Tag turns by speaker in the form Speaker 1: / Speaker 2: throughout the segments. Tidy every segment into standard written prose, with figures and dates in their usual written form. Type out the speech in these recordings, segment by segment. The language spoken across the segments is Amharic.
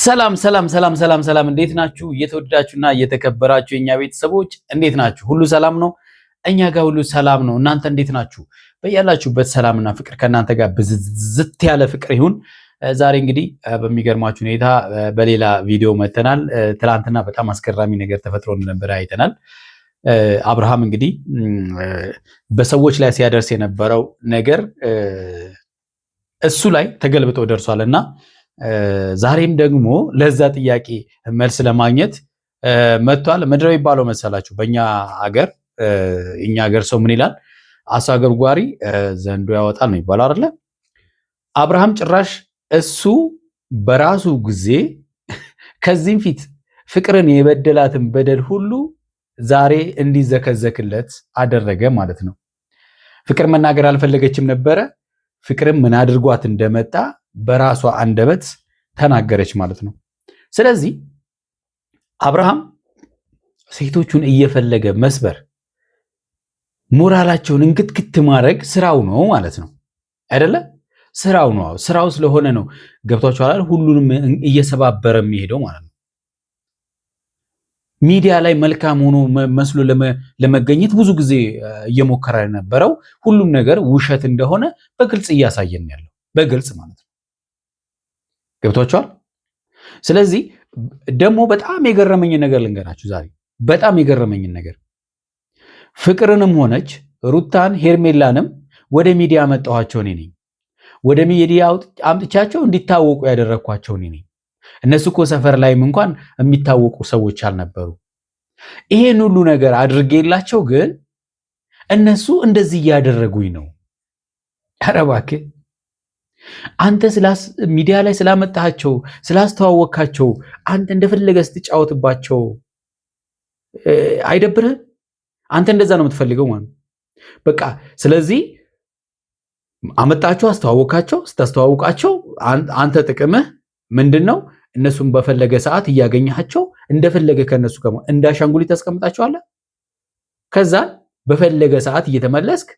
Speaker 1: ሰላም ሰላም ሰላም ሰላም ሰላም፣ እንዴት ናችሁ? እየተወደዳችሁና እየተከበራችሁ የኛ ቤተሰቦች እንዴት ናችሁ? ሁሉ ሰላም ነው? እኛ ጋር ሁሉ ሰላም ነው። እናንተ እንዴት ናችሁ? በያላችሁበት ሰላምና ፍቅር ከእናንተ ጋር ብዝዝት ያለ ፍቅር ይሁን። ዛሬ እንግዲህ በሚገርማችሁ ሁኔታ በሌላ ቪዲዮ መተናል። ትላንትና በጣም አስገራሚ ነገር ተፈጥሮ እንደነበረ አይተናል። አብርሃም እንግዲህ በሰዎች ላይ ሲያደርስ የነበረው ነገር እሱ ላይ ተገልብጦ ደርሷልና ዛሬም ደግሞ ለዛ ጥያቄ መልስ ለማግኘት መጥቷል። ምንድነው የሚባለው መሰላችሁ? በእኛ ሀገር እኛ ሀገር ሰው ምን ይላል? አሳ ገርጓሪ ዘንዶ ያወጣል ነው ይባላል አይደለ? አብርሃም ጭራሽ እሱ በራሱ ጊዜ ከዚህም ፊት ፍቅርን የበደላትን በደል ሁሉ ዛሬ እንዲዘከዘክለት አደረገ ማለት ነው። ፍቅር መናገር አልፈለገችም ነበረ። ፍቅርም ምን አድርጓት እንደመጣ በራሷ አንደበት ተናገረች ማለት ነው። ስለዚህ አብርሃም ሴቶቹን እየፈለገ መስበር፣ ሞራላቸውን እንክትክት ማድረግ ስራው ነው ማለት ነው አይደለ? ስራው ነው። ስራው ስለሆነ ነው ገብቷችኋል? ሁሉንም እየሰባበረ የሚሄደው ማለት ነው። ሚዲያ ላይ መልካም ሆኖ መስሎ ለመገኘት ብዙ ጊዜ እየሞከረ የነበረው ሁሉም ነገር ውሸት እንደሆነ በግልጽ እያሳየን ያለው በግልጽ ማለት ነው። ገብቷችኋል? ስለዚህ ደግሞ በጣም የገረመኝ ነገር ልንገራችሁ ዛሬ በጣም የገረመኝ ነገር ፍቅርንም ሆነች ሩታን ሄርሜላንም ወደ ሚዲያ መጣኋቸው እኔ ነኝ። ወደ ሚዲያ አምጥቻቸው እንዲታወቁ ያደረኳቸው እኔ ነኝ። እነሱ እኮ ሰፈር ላይም እንኳን የሚታወቁ ሰዎች አልነበሩ። ይሄን ሁሉ ነገር አድርጌላቸው ግን እነሱ እንደዚህ እያደረጉኝ ነው። ኧረ እባክህ አንተ ሚዲያ ላይ ስላመጣቸው ስላስተዋወቅካቸው አንተ እንደፈለገ ስትጫወትባቸው አይደብርህም? አንተ እንደዛ ነው የምትፈልገው ማለት በቃ። ስለዚህ አመጣቸው፣ አስተዋወቅካቸው። ስታስተዋወቃቸው አንተ ጥቅምህ ምንድነው? እነሱን በፈለገ ሰዓት እያገኛቸው እንደፈለገ ከነሱ ጋር እንዳሻንጉሊት ታስቀምጣቸዋለህ። ከዛ በፈለገ ሰዓት እየተመለስክ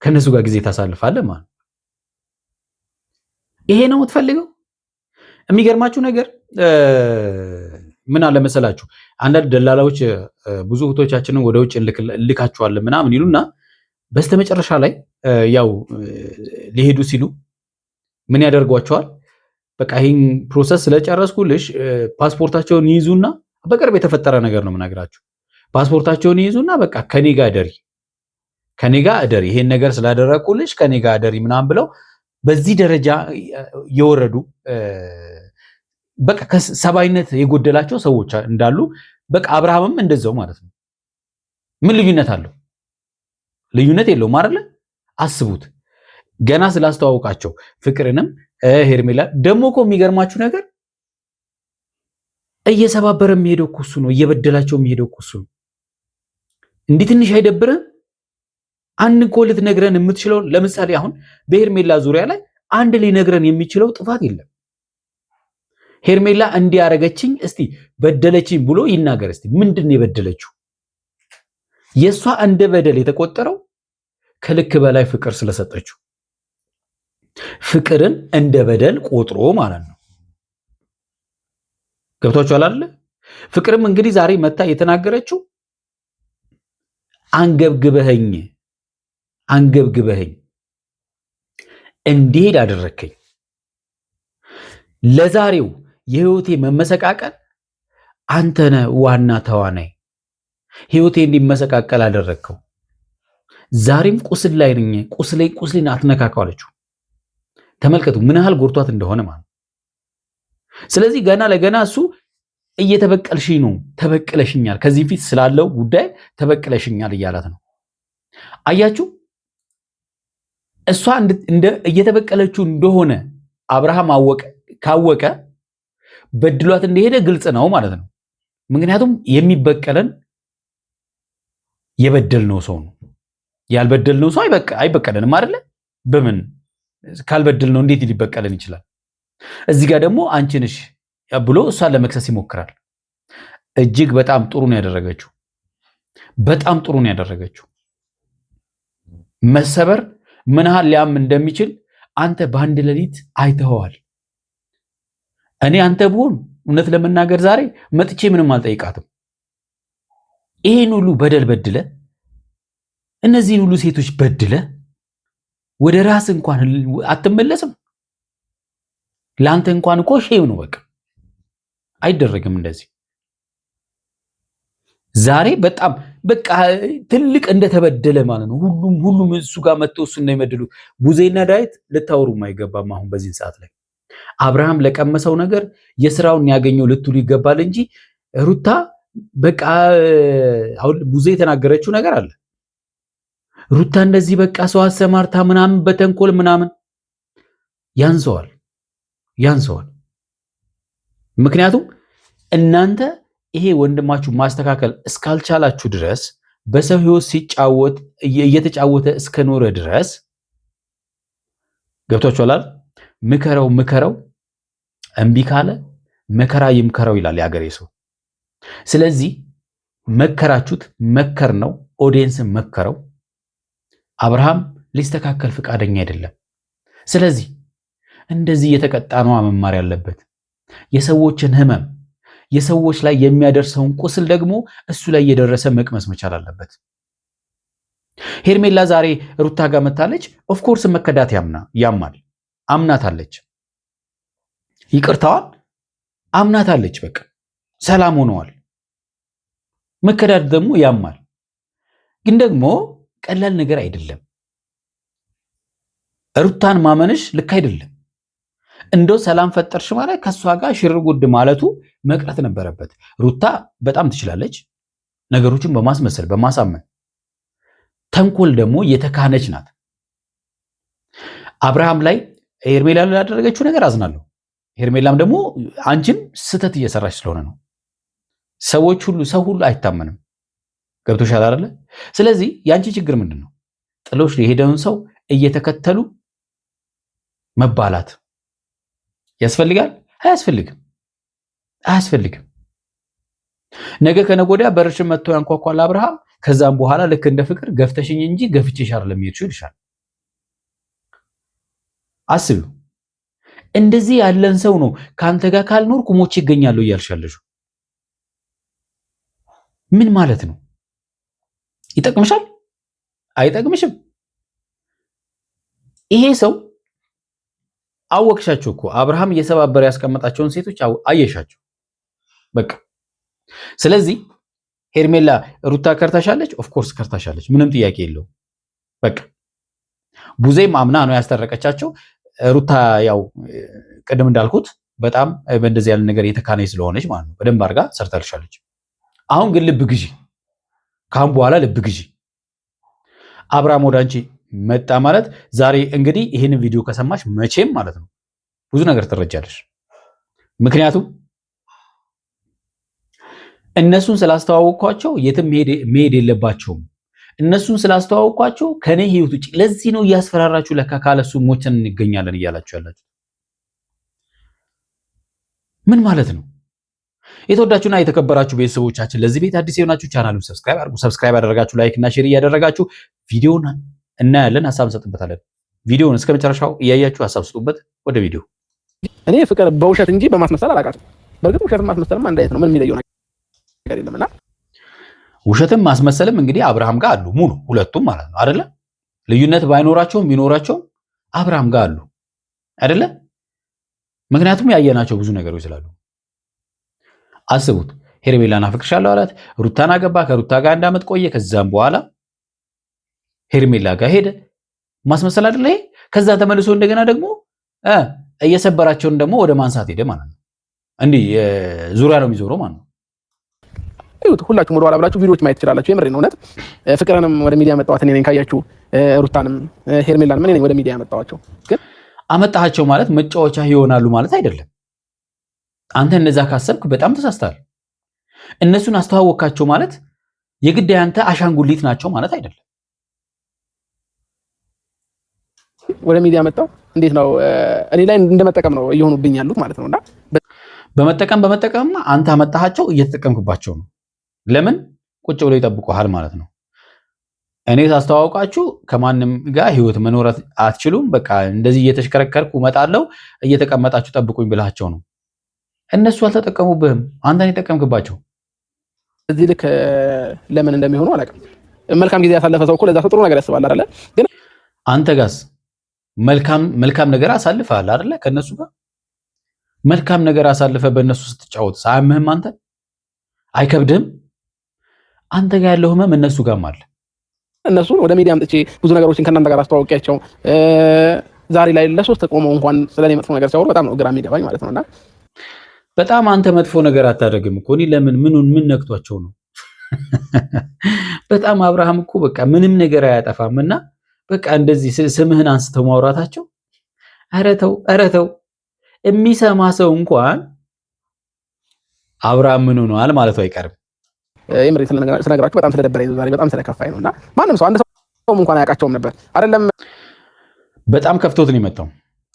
Speaker 1: ከነሱ ጋር ጊዜ ታሳልፋለህ ማለት። ይሄ ነው የምትፈልገው? የሚገርማችሁ ነገር ምን አለ መሰላችሁ? አንዳንድ ደላላዎች ብዙ እህቶቻችንን ወደ ውጭ ልካቸዋለን ምናምን ይሉና በስተመጨረሻ ላይ ያው ሊሄዱ ሲሉ ምን ያደርጓቸዋል? በቃ ይሄን ፕሮሰስ ስለጨረስኩልሽ ፓስፖርታቸውን ይይዙና በቅርብ የተፈጠረ ነገር ነው የምነግራችሁ። ፓስፖርታቸውን ይይዙና በቃ ከኔ ጋር እደሪ፣ ይሄን ነገር ስላደረግኩልሽ ከኔ ጋር እደሪ ምናምን ብለው በዚህ ደረጃ የወረዱ በቃ ከሰባይነት የጎደላቸው ሰዎች እንዳሉ በቃ አብርሃምም እንደዛው ማለት ነው። ምን ልዩነት አለው? ልዩነት የለውም አይደለ? አስቡት። ገና ስላስተዋወቃቸው ፍቅርንም ሄርሜላ ደግሞ እኮ የሚገርማችሁ ነገር እየሰባበረ የሚሄደው እኮ እሱ ነው። እየበደላቸው የሚሄደው እኮ እሱ ነው። እንዲህ ትንሽ አይደብርም? አንድ እኮ ልትነግረን የምትችለው ለምሳሌ አሁን በሄርሜላ ዙሪያ ላይ አንድ ሊነግረን የሚችለው ጥፋት የለም። ሄርሜላ እንዲያረገችኝ እስቲ በደለችኝ ብሎ ይናገር እስቲ። ምንድን ነው የበደለችው? የሷ እንደ በደል የተቆጠረው ከልክ በላይ ፍቅር ስለሰጠችው ፍቅርን እንደ በደል ቆጥሮ ማለት ነው። ገብቷችኋል አይደል? ፍቅርም እንግዲህ ዛሬ መታ የተናገረችው አንገብግበኸኝ እንዲሄድ አደረከኝ። ለዛሬው የህይወቴ መመሰቃቀል አንተነ ዋና ተዋናይ። ህይወቴ እንዲመሰቃቀል አደረከው። ዛሬም ቁስል ላይ ነኝ። ቁስሌን አትነካካው አለችው። ተመልከቱ ምን ያህል ጎርቷት እንደሆነ ማለት። ስለዚህ ገና ለገና እሱ እየተበቀልሽኝ ነው፣ ተበቅለሽኛል፣ ከዚህ ፊት ስላለው ጉዳይ ተበቅለሽኛል እያላት ነው። አያችሁ እሷ እየተበቀለችው እንደሆነ አብርሃም ካወቀ በድሏት እንደሄደ ግልጽ ነው ማለት ነው። ምክንያቱም የሚበቀለን የበደልነው ሰው ነው። ያልበደልነው ሰው አይበቀለንም አይደለ? በምን ካልበደልነው እንዴት ሊበቀለን ይችላል? እዚህ ጋር ደግሞ አንቺ ነሽ ብሎ እሷን ለመክሰስ ይሞክራል። እጅግ በጣም ጥሩ ነው ያደረገችው። በጣም ጥሩ ነው ያደረገችው። መሰበር ምን ያህል ሊያም እንደሚችል አንተ በአንድ ሌሊት አይተኸዋል። እኔ አንተ ብሆን እውነት ለመናገር ዛሬ መጥቼ ምንም አልጠይቃትም። ይሄን ሁሉ በደል በድለ እነዚህን ሁሉ ሴቶች በድለ ወደ ራስ እንኳን አትመለስም። ለአንተ እንኳን እኮ ሼም ነው። በቃ አይደረግም እንደዚህ። ዛሬ በጣም በቃ ትልቅ እንደተበደለ ማለት ነው። ሁሉም እሱ ጋር መጥተው እሱ ነው የመደሉ። ቡዜና ዳዊት ልታወሩ አይገባም። አሁን በዚህ ሰዓት ላይ አብርሃም ለቀመሰው ነገር የስራውን ያገኘው ልትሉ ይገባል እንጂ ሩታ በቃ አሁን ቡዜ የተናገረችው ነገር አለ። ሩታ እንደዚህ በቃ ሰው አሰማርታ ምናምን በተንኮል ምናምን ያንሰዋል። ምክንያቱም እናንተ ይሄ ወንድማችሁ ማስተካከል እስካልቻላችሁ ድረስ በሰው ህይወት ሲጫወት እየተጫወተ እስከኖረ ድረስ ገብቷችኋል። ምከረው እምቢ ካለ መከራ ይምከረው ይላል የአገሬ ሰው። ስለዚህ መከራችሁት፣ መከር ነው ኦዲየንስን መከረው። አብርሃም ሊስተካከል ፍቃደኛ አይደለም። ስለዚህ እንደዚህ እየተቀጣ ነው መማር ያለበት። የሰዎችን ህመም የሰዎች ላይ የሚያደርሰውን ቁስል ደግሞ እሱ ላይ እየደረሰ መቅመስ መቻል አለበት። ሄርሜላ ዛሬ ሩታ ጋር መታለች። ኦፍኮርስ መከዳት ያማል። አምናታለች፣ ይቅርታዋን አምናታለች። በቃ ሰላም ሆነዋል። መከዳት ደግሞ ያማል፣ ግን ደግሞ ቀላል ነገር አይደለም። ሩታን ማመንሽ ልክ አይደለም። እንደው ሰላም ፈጠርሽ ማለት ከሷ ጋር ሽርጉድ ማለቱ መቅረት ነበረበት። ሩታ በጣም ትችላለች ነገሮችን በማስመሰል በማሳመን። ተንኮል ደግሞ የተካነች ናት። አብርሃም ላይ ሄርሜላ ላደረገችው ነገር አዝናለሁ። ሄርሜላም ደግሞ አንቺም ስተት እየሰራች ስለሆነ ነው። ሰው ሁሉ አይታመንም። ገብቶሻል አይደለ? ስለዚህ ያንቺ ችግር ምንድነው? ጥሎሽ የሄደውን ሰው እየተከተሉ መባላት ያስፈልጋል? አያስፈልግም። ነገ ከነገ ወዲያ በርሽን መጥቶ ያንኳኳል አብርሃም። ከዛም በኋላ ልክ እንደ ፍቅር ገፍተሽኝ እንጂ ገፍቼሽ አይደለም የሄድሽው ይልሻል። አስቢው። እንደዚህ ያለን ሰው ነው ካንተ ጋር ካልኖርኩ ሞቼ ይገኛለሁ እያልሻለሽ። ምን ማለት ነው? ይጠቅምሻል? አይጠቅምሽም? ይሄ ሰው አወቅሻቸው እኮ አብርሃም እየሰባበረ ያስቀመጣቸውን ሴቶች አየሻቸው። በቃ ስለዚህ ሄርሜላ ሩታ ከርታሻለች። ኦፍኮርስ ከርታሻለች፣ ምንም ጥያቄ የለው። በቃ ቡዜም አምና ነው ያስታረቀቻቸው። ሩታ ያው ቅድም እንዳልኩት በጣም በእንደዚህ ያለ ነገር የተካነች ስለሆነች ማለት ነው በደንብ አድርጋ ሰርታልሻለች። አሁን ግን ልብ ግዢ፣ ካሁን በኋላ ልብ ግዢ። አብርሃም ወደ አንቺ መጣ ማለት ዛሬ እንግዲህ ይህንን ቪዲዮ ከሰማሽ መቼም ማለት ነው ብዙ ነገር ትረጃለሽ። ምክንያቱም እነሱን ስላስተዋወቅኳቸው የትም መሄድ የለባቸውም። እነሱን ስላስተዋወቅኳቸው ከኔ ህይወት ውጪ ለዚህ ነው እያስፈራራችሁ ለካ ካለሱ ሞችን እንገኛለን እያላችሁ ያላችሁ ምን ማለት ነው? የተወዳችሁና የተከበራችሁ ቤተሰቦቻችን ለዚህ ቤት አዲስ የሆናችሁ ቻናሉን ሰብስክራይብ አድርጉ። ሰብስክራይብ ያደረጋችሁ ላይክ እና ሼር እያደረጋችሁ ቪዲዮውን እናያለን፣ ሀሳብ እንሰጥበታለን። ቪዲዮውን እስከ መጨረሻው እያያችሁ ሀሳብ ስጡበት። ወደ ቪዲዮ።
Speaker 2: እኔ ፍቅር በውሸት እንጂ በማስመሰል አላውቃትም። በእርግጥ ውሸትም ማስመሰልም አንድ አይነት ነው። ምን የሚለየው ነገር የለምና
Speaker 1: ውሸትም ማስመሰልም እንግዲህ አብርሃም ጋር አሉ፣ ሙሉ ሁለቱም ማለት ነው አይደለ? ልዩነት ባይኖራቸውም ቢኖራቸውም አብርሃም ጋር አሉ አይደለ? ምክንያቱም ያየናቸው ብዙ ነገሮች ስላሉ። አስቡት፣ ሄርሜላን አፍቅርሻለሁ አላት፣ ሩታን አገባ፣ ከሩታ ጋር 1 ዓመት ቆየ። ከዛም በኋላ ሄርሜላ ጋር ሄደ። ማስመሰል አይደለ ይሄ? ከዛ ተመልሶ እንደገና ደግሞ እየሰበራቸውን ደግሞ ወደ ማንሳት ሄደ ማለት ነው። እንዲህ ዙሪያ ነው የሚዞረው ማለት ነው።
Speaker 2: እዩት፣ ሁላችሁም ወደ ኋላ ብላችሁ ቪዲዮዎች ማየት ትችላላችሁ። የምሬን እውነት። ፍቅርንም ወደ ሚዲያ መጣዋት እኔ ነኝ ካያችሁ፣ ሩታንም ሄርሜላንም እኔ ነኝ ወደ ሚዲያ መጣዋቸው። ግን
Speaker 1: አመጣቸው ማለት መጫወቻ ይሆናሉ ማለት አይደለም። አንተ እንደዛ ካሰብክ በጣም ተሳስተሃል። እነሱን አስተዋወቃቸው ማለት የግድ አንተ አሻንጉሊት ናቸው ማለት አይደለም።
Speaker 2: ወደ ሚዲያ መጣው እንዴት ነው እኔ ላይ እንደመጠቀም ነው እየሆኑብኝ ያሉት ማለት ነውና
Speaker 1: በመጠቀም አንተ አመጣሃቸው እየተጠቀምክባቸው ነው። ለምን ቁጭ ብለው ይጠብቁሃል ማለት ነው። እኔ ታስተዋውቃችሁ ከማንም ጋር ህይወት መኖር አትችሉም፣ በቃ እንደዚህ እየተሽከረከርኩ እመጣለሁ እየተቀመጣችሁ ጠብቁኝ ብላቸው ነው። እነሱ አልተጠቀሙብህም፣ አንተን የጠቀምክባቸው።
Speaker 2: እዚህ ልክ ለምን እንደሚሆኑ አላውቅም። መልካም ጊዜ ያሳለፈ ሰው እኮ ለዛ ጥሩ ነገር ያስባል አይደለ? ግን
Speaker 1: አንተ ጋስ መልካም ነገር አሳልፈሃል አይደለ? ከነሱ ጋር መልካም ነገር አሳልፈ በእነሱ ስትጫወት ሳያምህም? አንተ አይከብድህም? አንተ ጋር ያለው ህመም እነሱ ጋርም አለ።
Speaker 2: እነሱን ወደ ሚዲያ አምጥቼ ብዙ ነገሮችን ከእናንተ ጋር አስተዋውቂያቸው ዛሬ ላይ ለሶስት ቆመው እንኳን ስለኔ መጥፎ ነገር ሲያወሩ በጣም ነው ግራ የሚገባኝ ማለት ነውና
Speaker 1: በጣም አንተ መጥፎ ነገር አታደርግም እኮ እኔ ለምን ምን ነክቷቸው ነው? በጣም አብርሃም እኮ በቃ ምንም ነገር አያጠፋምና በቃ እንደዚህ ስምህን አንስተው ማውራታቸው ኧረ ተው የሚሰማ ሰው እንኳን አብርሃም ምን ሆኗል ማለቱ አይቀርም።
Speaker 2: የምሬ ስለነገራችሁ በጣም ስለደበረኝ ዛሬ በጣም ስለከፋኝ ነውና ማንም ሰው አንድ ሰው እንኳን አያውቃቸውም ነበር አይደለም። በጣም
Speaker 1: ከፍቶት ነው የመጣው።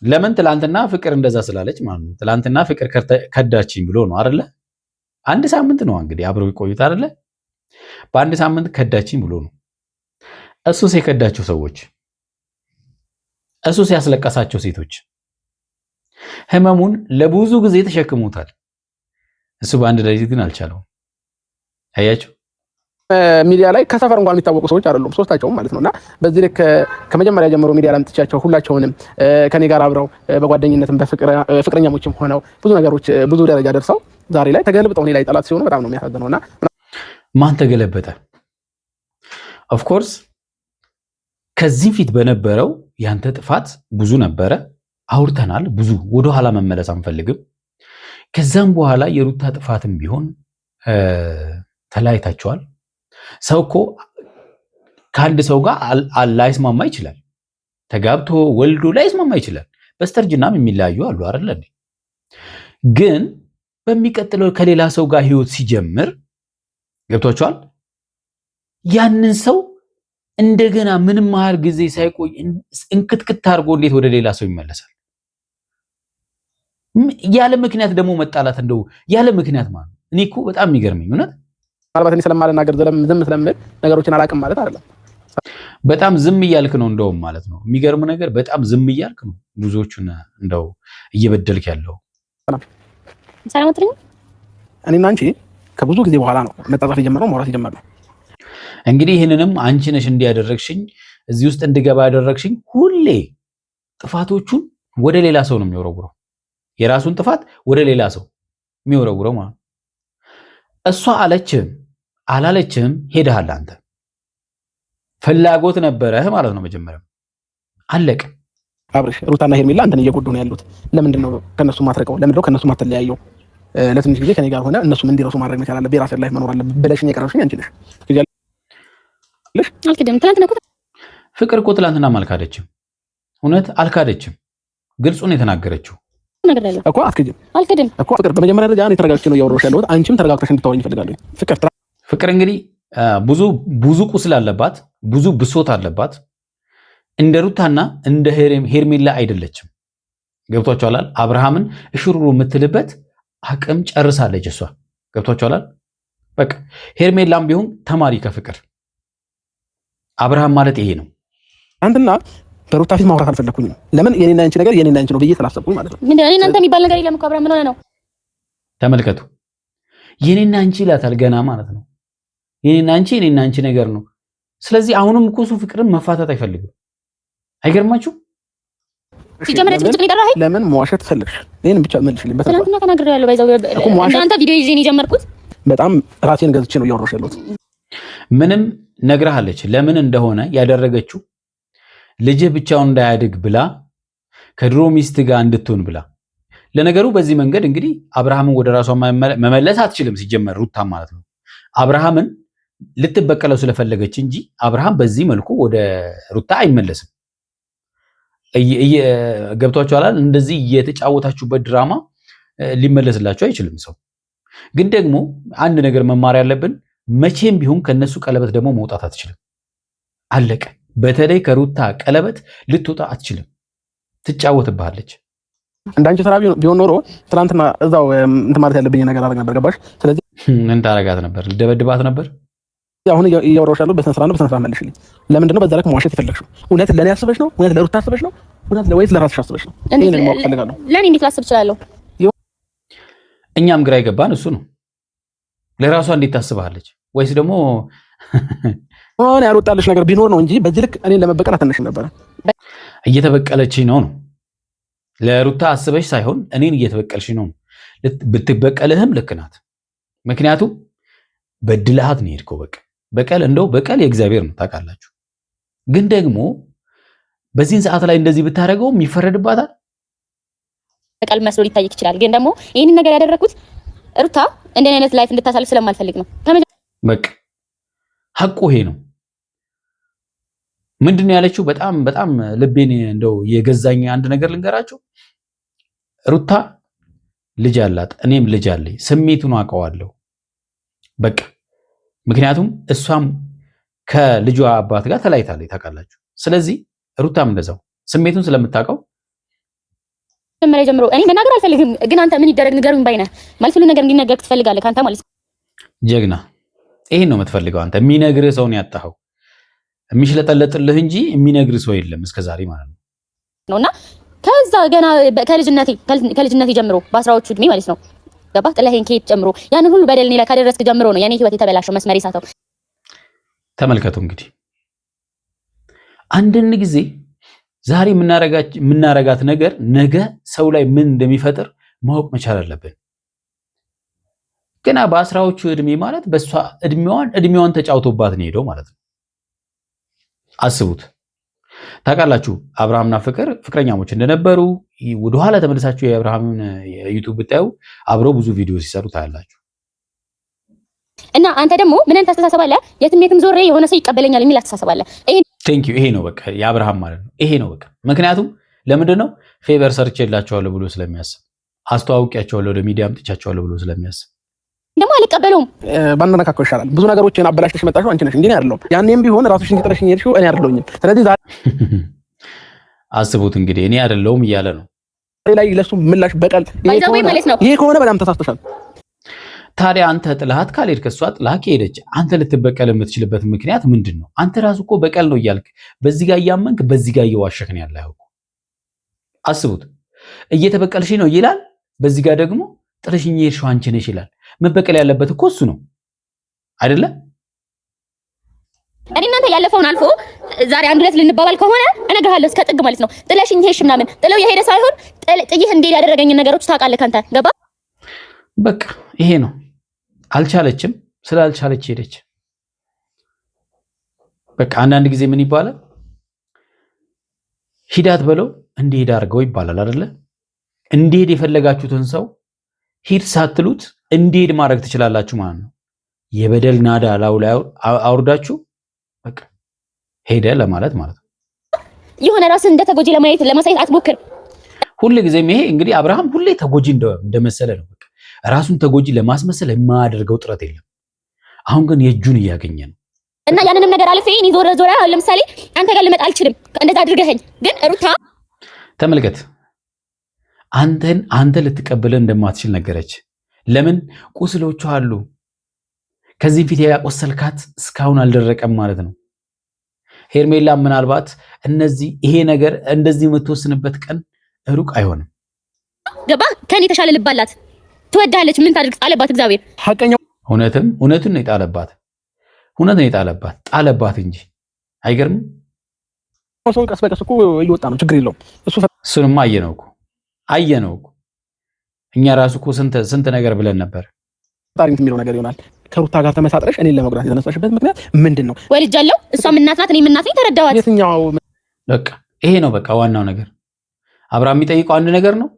Speaker 1: ለምን ትላንትና ፍቅር እንደዛ ስላለች ማለት ነው። ትላንትና ፍቅር ከዳችኝ ብሎ ነው አይደለ? አንድ ሳምንት ነው እንግዲህ አብረው ይቆዩት አይደለ? በአንድ ሳምንት ከዳችኝ ብሎ ነው። እሱስ የከዳቸው ሰዎች፣ እሱስ ያስለቀሳቸው ሴቶች ህመሙን ለብዙ ጊዜ ተሸክሞታል። እሱ በአንድ ሌሊት ግን አልቻለውም። አያችሁ
Speaker 2: ሚዲያ ላይ ከሰፈር እንኳን የሚታወቁ ሰዎች አይደሉም ሶስታቸውም ማለት ነውና በዚህ ልክ ከመጀመሪያ ጀምሮ ሚዲያ ላይ አምጥቻቸው ሁላቸውንም ከኔ ጋር አብረው በጓደኝነትም በፍቅረኛሞችም ሆነው ብዙ ነገሮች ብዙ ደረጃ ደርሰው ዛሬ ላይ ተገልብጠው እኔ ላይ ጠላት ሲሆኑ በጣም ነው የሚያሳዝነውና
Speaker 1: ማን ተገለበጠ? ኦፍ ኮርስ ከዚህ ፊት በነበረው ያንተ ጥፋት ብዙ ነበረ፣ አውርተናል። ብዙ ወደ ኋላ መመለስ አንፈልግም። ከዛም በኋላ የሩታ ጥፋትም ቢሆን ተለያይታቸዋል። ሰው እኮ ከአንድ ሰው ጋር ላይስማማ ይችላል። ተጋብቶ ወልዶ ላይስማማ ይችላል። በስተርጅናም የሚለያዩ አሉ አይደል? ግን በሚቀጥለው ከሌላ ሰው ጋር ህይወት ሲጀምር ገብቷቸዋል። ያንን ሰው እንደገና ምንም ያህል ጊዜ ሳይቆይ እንክትክት አድርጎ እንዴት ወደ ሌላ ሰው ይመለሳል? ያለ ምክንያት ደግሞ መጣላት እንደው ያለ ምክንያት ማለት ነው። እኔ እኮ በጣም የሚገርመኝ እውነት
Speaker 2: ምናልባት እኔ ስለማልናገር ዝም ስለምል ነገሮችን አላውቅም ማለት አይደለም።
Speaker 1: በጣም ዝም እያልክ ነው እንደውም ማለት ነው። የሚገርም ነገር በጣም ዝም እያልክ ነው ብዙዎቹን እንደው እየበደልክ ያለው።
Speaker 3: ሰላም አትሪኝ።
Speaker 2: እኔና አንቺ ከብዙ ጊዜ በኋላ ነው መጣጣፍ የጀመረው ማውራት የጀመረው።
Speaker 1: እንግዲህ ይህንንም አንቺ ነሽ እንዲያደረግሽኝ እዚህ ውስጥ እንድገባ ያደረግሽኝ። ሁሌ ጥፋቶቹን ወደ ሌላ ሰው ነው የሚወረውረው። የራሱን ጥፋት ወደ ሌላ ሰው የሚወረውረው ማለት ነው። እሷ አለችም አላለችም ሄደሃል አንተ። ፍላጎት ነበረህ ማለት ነው መጀመሪያ። አለቀ።
Speaker 2: አብርሽ ሩታና ሄርሜላ አንተን እየጎዱ ነው ያሉት። ለምንድን ነው ከነሱ ማትረቀው? ለምንድን ነው ከነሱ ማትለያየው? ለትንሽ ጊዜ ከኔ ጋር ሆነ እነሱም እንዲረሱ ማድረግ መቻል አለብህ። የራስህ ላይፍ መኖር አለብህ ብለሽኝ የቀረብሽኝ አንቺ ነሽ።
Speaker 3: አልክድም። ትናንትና እኮ
Speaker 1: ፍቅር እኮ ትናንትና አልካደችም። እውነት አልካደችም። ግልጹን የተናገረችው
Speaker 2: እኮ አትክድም
Speaker 3: አልክድም
Speaker 2: እኮ ፍቅር። በመጀመሪያ ደረጃ እኔ ተረጋግቼ ነው እያወራሁሽ ያለሁት። አንቺም ተረጋግተሽ እንድታወሪኝ እፈልጋለሁ።
Speaker 1: ፍቅር እንግዲህ ብዙ ቁስል አለባት፣ ብዙ ብሶት አለባት። እንደ ሩታና እንደ ሄርሜላ አይደለችም። ገብቷችኋል? አብርሃምን እሽሩሩ የምትልበት አቅም ጨርሳለች እሷ። ገብቷችኋል? በቃ ሄርሜላም ቢሆን ተማሪ ከፍቅር። አብርሃም ማለት ይሄ ነው።
Speaker 2: አንተና በሩታ ፊት ማውራት አልፈለኩኝም። ለምን የኔና አንቺ ነገር የኔና አንቺ ነው ብዬ ስላሰብኩኝ ማለት ነው።
Speaker 3: ምን እኔ እናንተ የሚባል ነገር የለም እኮ አብርሃም ምን ሆነ ነው?
Speaker 1: ተመልከቱ። የኔና አንቺ ይላታል ገና ማለት ነው። የኔና አንቺ ነገር ነው። ስለዚህ አሁንም እኮ እሱ ፍቅርን መፋታት አይፈልግም። አይገርማችሁ?
Speaker 3: ሲጀምር ትጭቅ ሊደራህ
Speaker 2: ለምን መዋሸት ፈለግሽ? ይሄን ብቻ መልሽልኝ።
Speaker 3: ትናንትና ተናግሬያለሁ። ባይዛው እናንተ ቪዲዮ ይዤ ነው የጀመርኩት።
Speaker 2: በጣም ራሴን ገዝቼ ነው እያወራሁሽ ያለሁት።
Speaker 1: ምንም ነግራሃለች። ለምን እንደሆነ ያደረገችው ልጅህ ብቻውን እንዳያድግ ብላ ከድሮ ሚስት ጋር እንድትሆን ብላ። ለነገሩ በዚህ መንገድ እንግዲህ አብርሃምን ወደ ራሷ መመለስ አትችልም። ሲጀመር ሩታ ማለት ነው አብርሃምን ልትበቀለው ስለፈለገች እንጂ አብርሃም በዚህ መልኩ ወደ ሩታ አይመለስም። ገብቷችኋል? እንደዚህ የተጫወታችሁበት ድራማ ሊመለስላችሁ አይችልም። ሰው ግን ደግሞ አንድ ነገር መማር ያለብን መቼም ቢሆን ከነሱ ቀለበት ደግሞ መውጣት አትችልም። አለቀ። በተለይ ከሩታ ቀለበት ልትወጣ አትችልም። ትጫወትብሃለች።
Speaker 2: እንዳንቺ ስራ ቢሆን ኖሮ ትናንትና እዛው እንትን ማለት ያለብኝ ነገር አደረግ ነበር። ገባሽ? ስለዚህ
Speaker 1: ምን ታረጋት ነበር? ልደበድባት ነበር።
Speaker 2: አሁን እያወራሁሽ ያለው በስነ ስርዓት መልሽልኝ። ለምንድን ነው በዛ ልክ መዋሸት የፈለግሽው? እውነት ለኔ አስበሽ ነው? እውነት ለሩታ አስበሽ ነው? እውነት ለወይስ ለራስሽ አስበሽ ነው? ይሄንን ማወቅ ፈልጋለሁ።
Speaker 3: ለኔ እንዴት ላስብ እችላለሁ?
Speaker 1: እኛም ግራ ይገባን እሱ ነው። ለራሷ እንዴት ታስባለች? ወይስ ደግሞ
Speaker 2: አሁን ያልወጣልሽ ነገር ቢኖር ነው እንጂ በዚህ ልክ እኔን ለመበቀል አትነሽም ነበር።
Speaker 1: እየተበቀለችኝ ነው። ለሩታ አስበሽ ሳይሆን እኔን እየተበቀልሽ ነው። ብትበቀልህም ልክ ናት። ምክንያቱም በድልሃት ነው የሄድከው። በቀል እንደው በቀል የእግዚአብሔር ነው ታውቃላችሁ። ግን ደግሞ በዚህን ሰዓት ላይ እንደዚህ ብታደርገውም ይፈረድባታል።
Speaker 3: በቀል መስሎ ሊታይክ ይችላል። ግን ደግሞ ይህንን ነገር ያደረኩት ሩታ እንደኔ አይነት ላይፍ እንድታሳልፍ ስለማልፈልግ ነው።
Speaker 1: በቃ ሐቁ ይሄ ነው። ምንድነው ያለችው? በጣም ልቤን እንደው የገዛኝ አንድ ነገር ልንገራችሁ። ሩታ ልጅ አላት፣ እኔም ልጅ አለኝ። ስሜቱን አውቀዋለሁ። በቃ ምክንያቱም እሷም ከልጇ አባት ጋር ተለያይታለች ታውቃላችሁ። ስለዚህ ሩታም እንደዛው ስሜቱን ስለምታውቀው
Speaker 3: መጀመሪያ ጀምሮ እኔ መናገር አልፈልግም፣ ግን አንተ ምን ይደረግ ንገሩኝ ባይነህ ማለት ሁሉ ነገር እንዲነገር ትፈልጋለህ ካንተ ማለት ነው።
Speaker 1: ጀግና ይሄን ነው የምትፈልገው አንተ። የሚነግርህ ሰው ነው ያጣኸው። የሚሽለጠለጥልህ እንጂ የሚነግርህ ሰው የለም እስከዛሬ ማለት
Speaker 3: ነውና ከዛ ገና ከልጅነቴ ጀምሮ በ10ዎቹ እድሜ ማለት ነው ገባህ? ጥለኸኝ ከሄድ ጀምሮ ያንን ሁሉ በደል እኔ ላይ ካደረስክ ጀምሮ ነው የኔ ህይወት የተበላሸው፣ መስመር የሳተው።
Speaker 1: ተመልከቱ እንግዲህ አንድን ጊዜ ዛሬ የምናረጋት ነገር ነገ ሰው ላይ ምን እንደሚፈጥር ማወቅ መቻል አለብን። ገና በ10ዎቹ እድሜ ማለት በሷ እድሜዋን ተጫውቶባት ነው ሄደው ማለት ነው። አስቡት። ታውቃላችሁ አብርሃምና ፍቅረኛሞች እንደነበሩ ወደኋላ ተመልሳችሁ የአብርሃምን ዩቲዩብ ብታዩ አብረው ብዙ ቪዲዮ ሲሰሩ ታያላችሁ።
Speaker 3: እና አንተ ደግሞ ምን ታስተሳሰባለህ? የትም ዞሬ የሆነ ሰው ይቀበለኛል የሚል አስተሳሰባለህ።
Speaker 1: ቴንክ ዩ። ይሄ ነው በቃ የአብርሃም ማለት ነው። ይሄ ነው በቃ። ምክንያቱም ለምንድን ነው ፌቨር ሰርቼላቸዋለሁ ብሎ ስለሚያስብ፣ አስተዋውቂያቸዋለሁ ወደ ሚዲያ አምጥቻቸዋለሁ ብሎ ስለሚያስብ
Speaker 3: ደግሞ አልቀበለውም።
Speaker 2: ባንነካከው ይሻላል። ብዙ ነገሮችን አበላሽተሽ መጣሽው አንቺ ነሽ እንዴ? አይደለም ያኔም ቢሆን ራስሽን ጥለሽኝ ሄድሽው እኔ አይደለሁኝም። ስለዚህ ዛሬ
Speaker 1: አስቡት እንግዲህ እኔ አይደለሁም እያለ ነው
Speaker 2: ላይ ለሱ ምላሽ በቀል ይሄ ከሆነ በጣም ተሳስተሻል።
Speaker 1: ታዲያ አንተ ጥላት ካልሄድክ ከሷ ጥላት ከሄደች አንተ ልትበቀል የምትችልበት ምክንያት ምንድን ነው? አንተ ራሱ እኮ በቀል ነው እያልክ በዚህ ጋር እያመንክ በዚህ ጋር እየዋሸክ ነው ያለው። አስቡት። እየተበቀልሽ ነው ይላል፣ በዚህ ጋር ደግሞ ጥለሽኝ ሄድሽው አንቺ ነሽ ይላል። መበቀል ያለበት እኮ እሱ ነው አይደለ?
Speaker 3: እኔ እናንተ ያለፈውን አልፎ ዛሬ አንድ ሁለት ልንባባል ከሆነ እነግርሃለሁ እስከ ጥግ ማለት ነው። ጥለሽኝ ሄድሽ ምናምን ጥለው የሄደ ሳይሆን ጥይህ እንዴት ያደረገኝ ነገሮች ታውቃለህ ካንተ ገባ።
Speaker 1: በቃ ይሄ ነው። አልቻለችም፣ ስላልቻለች ሄደች። በቃ አንዳንድ ጊዜ ምን ይባላል? ሂዳት በለው እንዲሄድ አድርገው ይባላል አይደለ? እንዲሄድ የፈለጋችሁትን ሰው ሂድ ሳትሉት እንዲሄድ ማድረግ ትችላላችሁ ማለት ነው። የበደል ናዳ ላው ላይ አውርዳችሁ በቃ ሄደ ለማለት ማለት ነው።
Speaker 3: የሆነ ራስን እንደተጎጂ ለማሳየት አትሞክር።
Speaker 1: ሁሉ ጊዜም ይሄ እንግዲህ አብርሃም ሁሌ ተጎጂ እንደመሰለ ነው። በቃ ራሱን ተጎጂ ለማስመሰል የማያደርገው ጥረት የለም። አሁን ግን የእጁን እያገኘ ነው
Speaker 3: እና ያንንም ነገር አልፌ እኔ ዞረ ለምሳሌ አንተ ጋር ልመጣ አልችልም። እንደዛ አድርገኸኝ ግን ሩታ
Speaker 1: ተመልከት፣ አንተ ልትቀበለን እንደማትችል ነገረች። ለምን? ቁስሎቿ አሉ። ከዚህም ፊት ያቆሰልካት እስካሁን አልደረቀም ማለት ነው። ሄርሜላ ምናልባት ይሄ ነገር እንደዚህ የምትወስንበት ቀን ሩቅ አይሆንም።
Speaker 3: ገባ? ከኔ የተሻለ ልብ አላት፣ ትወዳለች። ምን ታድርግ? ጣለባት እግዚአብሔር።
Speaker 2: ሐቀኛው
Speaker 1: እውነቱን ነው የጣለባት። እውነት ነው የጣለባት፣ ጣለባት እንጂ አይገርምም?
Speaker 2: ሰው ቀስ በቀስ እኮ እየወጣ ነው፣ ችግር የለውም።
Speaker 1: እሱንማ አየነው እኮ እኛ ራሱ እኮ ስንት ነገር ብለን ነበር።
Speaker 2: ታሪክ የሚለው ነገር ይሆናል። ከሩታ ጋር ተመሳጥረሽ እኔን ለመጉዳት የተነሳሽበት ምክንያት ምንድን ነው?
Speaker 3: ወልጃለሁ፣ እሷም እናት ናት፣ እኔም እናት ነኝ። ተረዳኋት።
Speaker 2: የትኛው
Speaker 1: በቃ ይሄ ነው በቃ ዋናው ነገር። አብርሃም የሚጠይቀው አንድ ነገር ነው።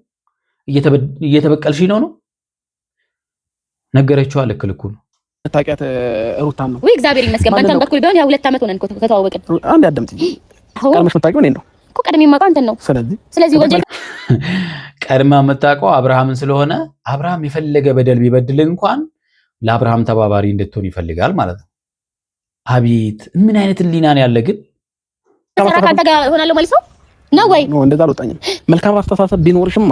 Speaker 1: እየተበቀልሽ ነው ነገረችዋ። ልክ ነው።
Speaker 2: ታውቂያት ሩታን ነው
Speaker 3: ወይ? እግዚአብሔር ይመስገን ባንተም በኩል ቢሆን 2 ዓመት ሆነን ከተዋወቅን።
Speaker 2: አንድ አዳምጪኝ። ቀድመሽ የምታውቂው እኔን ነው
Speaker 3: እኮ። ቀድሜ የማውቀው አንተን ነው። ስለዚህ ወንጀል
Speaker 1: ቀድማ የምታውቀው አብርሃምን ስለሆነ አብርሃም የፈለገ በደል ቢበድል እንኳን ለአብርሃም ተባባሪ እንድትሆን ይፈልጋል ማለት ነው። አቤት ምን አይነት ህሊና ነው ያለ! ግን
Speaker 3: ከአንተ ጋር እሆናለሁ ማለት ነው ወይ?
Speaker 2: እንደዛ አልወጣኝም። መልካም አስተሳሰብ ቢኖርሽማ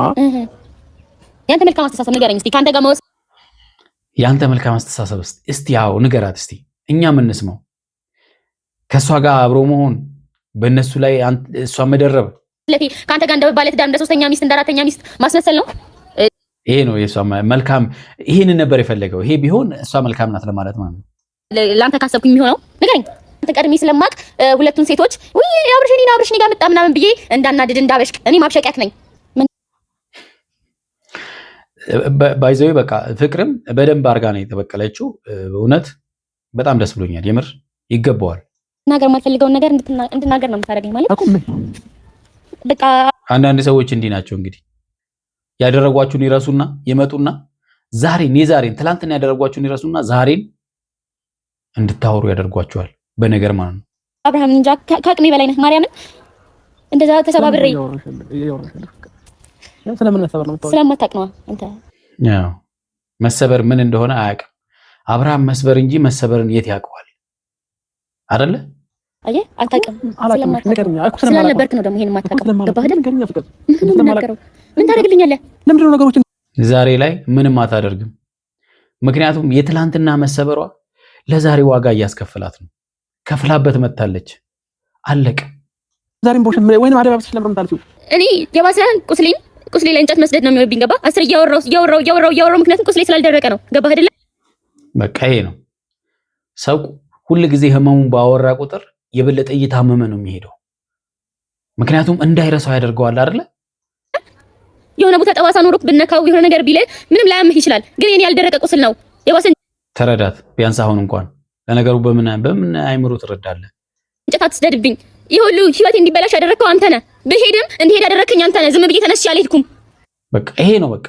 Speaker 3: ያንተ መልካም አስተሳሰብ ንገረኝ እስቲ። ካንተ ጋር
Speaker 1: ያንተ መልካም አስተሳሰብ እስቲ ያው ንገራት እስቲ፣ እኛ ምን እንስማው። ከሷ ጋር አብሮ መሆን፣ በእነሱ ላይ እሷ መደረብ፣
Speaker 3: ካንተ ጋር እንደ ባለ ትዳር እንደ 3ኛ ሚስት እንደ 4ኛ ሚስት ማስመሰል ነው።
Speaker 1: ይሄ ነው የሷ መልካም። ይሄንን ነበር የፈለገው። ይሄ ቢሆን እሷ መልካም ናት ለማለት ማለት ነው።
Speaker 3: ላንተ ካሰብኩኝ የሚሆነው ንገረኝ። አንተ ቀድሜ ስለማቅ ሁለቱን ሴቶች ወይ አብርሽ እኔ ጋር መጣ ምናምን ብዬ እንዳናድድ እንዳበሽቅ እኔ ማብሸቂያክ ነኝ።
Speaker 1: ባይዘው በቃ ፍቅርም በደንብ አርጋ ነው የተበቀለችው። እውነት በጣም ደስ ብሎኛል። የምር ይገባዋል። ነገር
Speaker 3: ማልፈልገውን ነገር እንድናገር ነው የምታደርገኝ ማለት በቃ።
Speaker 1: አንዳንድ ሰዎች እንዲህ ናቸው እንግዲህ ያደረጓችሁን ይረሱና ይመጡና ዛሬን ትላንትና ያደረጓችሁን ይረሱና ዛሬን እንድታወሩ ያደርጓቸዋል በነገር ማለት ነው።
Speaker 3: አብርሃም እንጃ ከአቅሜ በላይ ነህ። ማርያምን እንደዛ ተሰባብሬ ስለማታውቅ ነው አንተ።
Speaker 1: ያው መሰበር ምን እንደሆነ አያውቅም አብርሃም። መስበር እንጂ መሰበርን የት ያውቀዋል አይደለ?
Speaker 3: አየ አታውቅም። ስላልነበርክ ነው ደግሞ ይሄን የማታውቀው። ገባህ አይደል? ምን ታደርግልኛለህ? ለምንድነው ነገሮችን
Speaker 1: ዛሬ ላይ ምንም አታደርግም። ምክንያቱም የትላንትና መሰበሯ ለዛሬ ዋጋ እያስከፈላት ነው። ከፍላበት መታለች። አለቀ።
Speaker 2: ዛሬም ቦሽ ወይንም አደባባይ ስለምረም ታልፊው
Speaker 3: እኔ የባሰን ቁስሌ ላይ እንጨት መስደድ ነው የሚወብኝ። ገባ? አስር እያወራው ምክንያቱም ቁስሌ ስላልደረቀ ነው። ገባህ አይደለ?
Speaker 1: በቃ ይሄ ነው ሰው ሁሉ ጊዜ ህመሙን ባወራ ቁጥር የበለጠ እየታመመ ነው የሚሄደው። ምክንያቱም እንዳይረሳው ያደርገዋል አይደለ?
Speaker 3: የሆነ ቦታ ጠባሳ ኖሮክ ብነካው የሆነ ነገር ቢለ ምንም ላያምህ ይችላል። ግን የኔ ያልደረቀ ቁስል ነው የባሰን።
Speaker 1: ተረዳት ቢያንስ አሁን እንኳን ለነገሩ በምን አይምሮ ትረዳለህ?
Speaker 3: እንጨት አትስደድብኝ። ይሄ ሁሉ ህይወቴ እንዲበላሽ ያደረከው አንተ ነህ። ብሄድም እንዲሄድ ያደረከኝ አንተ ነህ። ዝም ብዬ ተነስቼ አልሄድኩም።
Speaker 1: በቃ ይሄ ነው በቃ።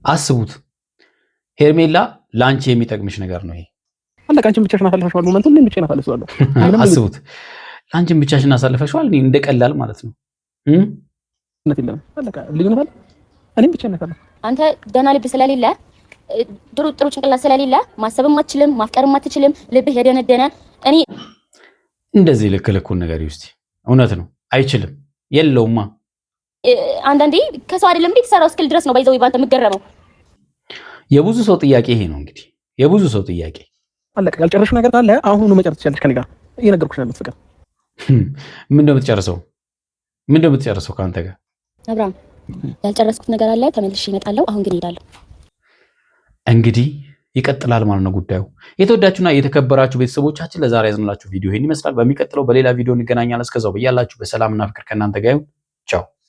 Speaker 1: አስቡት ሄርሜላ ላንቺ የሚጠቅምሽ ነገር ነው ይሄ።
Speaker 2: አለቃ አንቺን ብቻሽን አሳልፈሽዋል። ሞመንቱን ምን ብቻሽን አሳልፈሽዋል።
Speaker 1: አስቡት ላንቺን ብቻሽን አሳልፈሽዋል። እኔ እንደቀላል ማለት ነው።
Speaker 2: እነት የለም አለቃ ልዩነት አለ። እኔም ብቻዬን አሳልፈ
Speaker 3: አንተ ደህና ልብ ስለሌለ ጥሩ ጭንቅላት ስለሌለ ማሰብም አትችልም፣ ማፍቀርም አትችልም። ልብህ የደነደነ እኔ
Speaker 1: እንደዚህ ልክልኩን ነገር ይውስቲ እውነት ነው አይችልም የለውማ።
Speaker 3: አንዳንዴ ከሰው አይደለም እንዴ ተሰራው እስክል ድረስ ነው ባይዘው ይባንተ የምገረመው።
Speaker 1: የብዙ ሰው ጥያቄ ይሄ ነው እንግዲህ የብዙ ሰው ጥያቄ።
Speaker 2: አለቃ ያልጨረስሽው ነገር ካለ አሁኑ መጨረስ ትችያለሽ። ከኔ ጋር እየነገርኩሽ ነው ፍቅር።
Speaker 1: ምን እንደምትጨርሰው ከአንተ ጋር
Speaker 3: አብርሃም ያልጨረስኩት ነገር አለ። ተመልሼ እመጣለሁ። አሁን ግን እሄዳለሁ።
Speaker 1: እንግዲህ ይቀጥላል ማለት ነው ጉዳዩ። የተወዳችሁና የተከበራችሁ ቤተሰቦቻችን ለዛሬ ያዝንላችሁ ቪዲዮ ይሄን ይመስላል። በሚቀጥለው በሌላ ቪዲዮ እንገናኛለን። እስከዛው በያላችሁ በሰላምና ፍቅር ከእናንተ ጋር ይሁን። ቻው